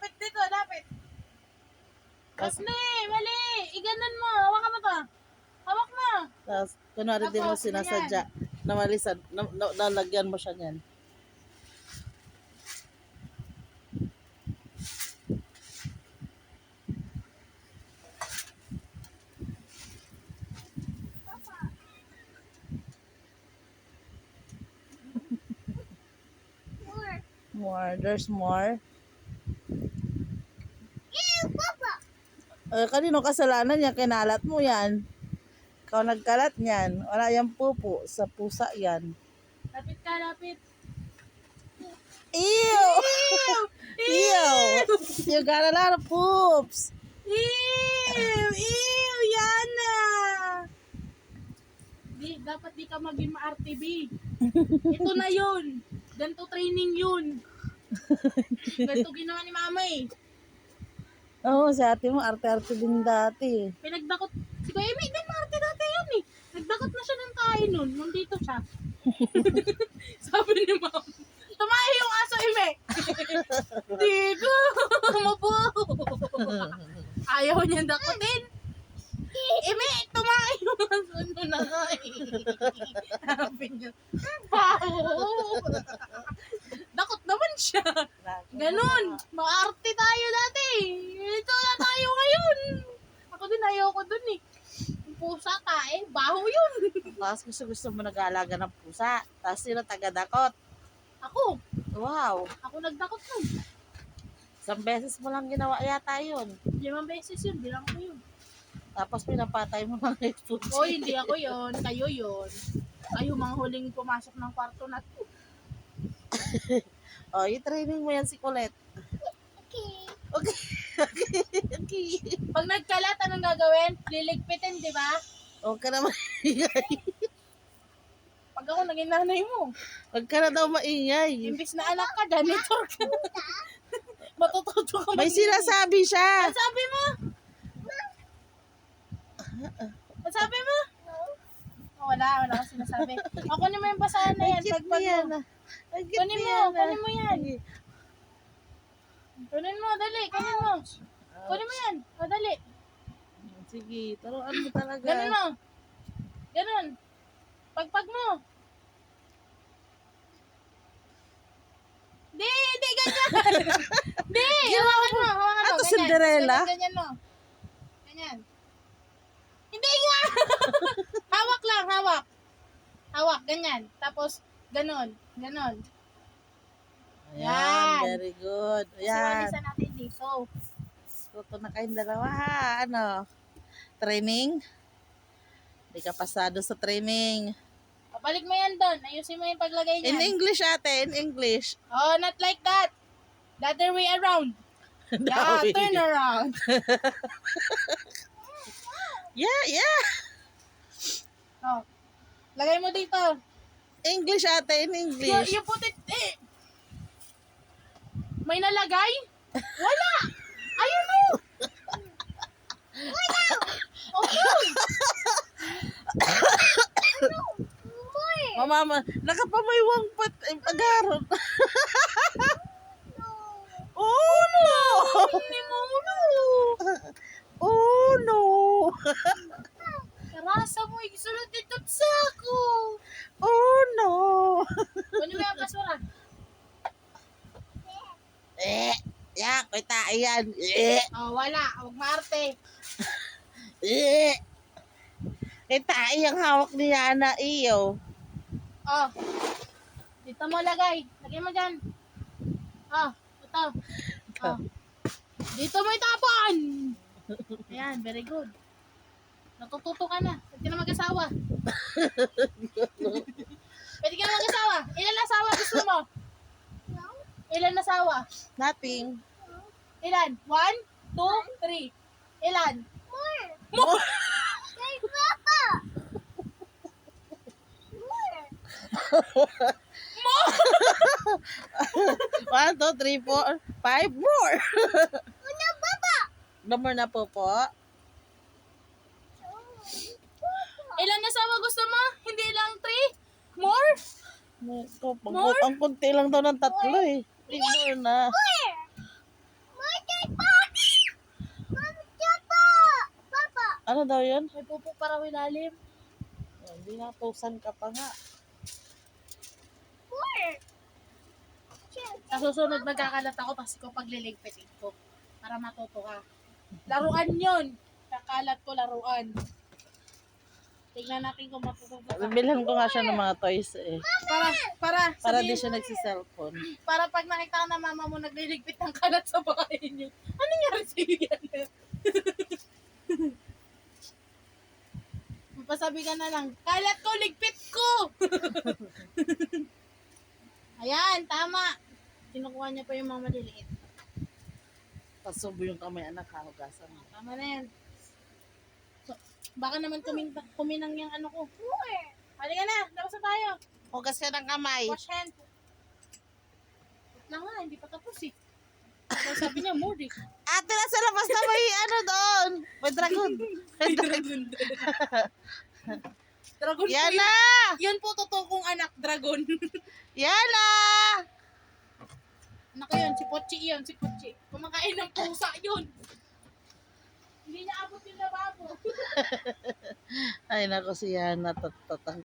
Lapit dito, lapit. Mali. Iganon mo. Hawakan mo to. Hawak mo. Tapos, kunwari din mo Tapos, sinasadya na malisan, nalagyan mo siya niyan. More. There's more. Kanino kasalanan niya? Kinalat mo yan. Ikaw nagkalat niyan. Wala yung pupo. Sa pusa yan. Lapit ka, lapit. Ew! Ew! You got a lot of poops. Ew, Yana. Dapat di ka maging ma-RTB. Ito na yun. Ganto training yun. Ganto ginawa ni mama eh. Oo, si ate mo, arte-arte din dati. Pinagdakot. Si Kuya Emi, din maarte dati yan eh. Nagdakot na siya ng kain nun. Nandito siya. Sabi ni mama, tumayo yung aso, Emi. Digo, mabu. Ayaw niya dakotin. Emi, tumayo yung aso nun na nga eh. Sabi niya, baho. Dakot naman siya. Ganun. Maarte tayo dati. Ito na tayo ngayon. Ako din ayoko dun eh. Yung pusa tae, baho yun. Tapos gusto mo nag-aalaga ng pusa. Tapos sino taga-dakot. Ako. Wow. Ako nagdakot nun. Isang beses mo lang ginawa yata yun. 5 beses yun. Bilang ko yun. Tapos pinapatay mo lang yung pusa. O hindi ako yun. Kayo yun. Kayo mga huling pumasok ng kwarto na to. Oh, i-training mo yan si Colette. Okay. Pag nagkalat, anong gagawin? Liligpitin, di ba? Huwag ka na maingay. Pag ako naging nanay mo, Huwag ka na daw maingay. imbis na anak ka, janitor ka. Matututo ka. May sinasabi siya. Ano sabi mo? Ano sabi mo? Oh, wala akong sinasabi. Ako na mo yung basahan na yan. Cute mo yan. Kunin mo yan. Kunin mo, dali, kunin mo. Kunin mo yan, o dali. Sige, taruan mo talaga. Ganun mo. Ganun. Pagpag mo. Di, ganyan. Di, hawakan mo. Ato, ganyan. Cinderella? Ganyan mo. Ganyan. Hindi nga. Hawak lang, hawak. Hawak, ganyan. Tapos, ganun. Ayan, Yan. very good. Kasi Ayan. walisan natin dito. Tuto na kayong dalawa ha. Ano? Training? Hindi ka pasado sa training. Balik mo yan doon. Ayusin mo yung paglagay In niyan. English ate, in English. Oh, not like that. The other way around. Yeah, Dawi. turn around. Yeah. Oh. Lagay mo dito. English ate, in English. You put it, May nalagay? Wala! Ayun mo! Wala! Okay! Mama, nakapamayawang pag-aron. Oh no! Hindi mo ulo! Oh no! Karasa mo, isulat dito sa ako! Oh no! Kunin mo yung basura. Yak, may tae yan. Oh, wala. Huwag maarte. May tae ang hawak ni Yana, iyo. Oh. Dito mo lagay. Lagay mo dyan. Oh, ito. Oh. Dito mo itapon. Ayan, very good. Natututo ka na. Pwede ka na mag-asawa. Pwede ka na mag-asawa. Ilan na asawa gusto mo? Ilan na asawa? Nothing. Ilan? 1, 2, 3. Ilan? More. One, two, three, four, five more. No more na po. Ilan na asawa gusto mo? Hindi lang 3? More? Ang kunti lang daw ng tatlo eh. Hindi more na. Ano daw yun? May pupo para ilalim. Hindi na, tusan ka pa nga. Sa susunod magkakalat ako tapos ko pagliligpitin ko. Para matuto ka. Laruan yun. Kakalat ko laruan. Tingnan natin kung matututo ka. Bibilhan ko nga siya ng mga toys eh. Para Para di sabihin siya mo, nagsiselfone. para pag nakita ka na mama mo nagliligpit ng kalat sa bahay niyo. Ano nangyari sa iyo yan? Mapasabi ka na lang, kalat ko, ligpit ko! Ayan, tama. Kinukuha niya pa yung mga maliliit. Pasubo yung kamay anak, hahugasan mo. Tama na yan. So, baka naman kuminang yung ano ko. Halika na, labas na tayo. Hugas ka ng kamay. Wash hand. Wait lang nga, hindi pa tapos eh. Pero sabi niya, mood eh. Ate, nasa labas na may ano doon. May dragon. May dragon. Dragon po Yana! yun. Yun po totoo kong anak, dragon. Yana! Anak ko yun, si Pochi yun, si Pochi. Kumakain ng pusa yun. Hindi niya abot yung lababo. Ay, nako si Yana.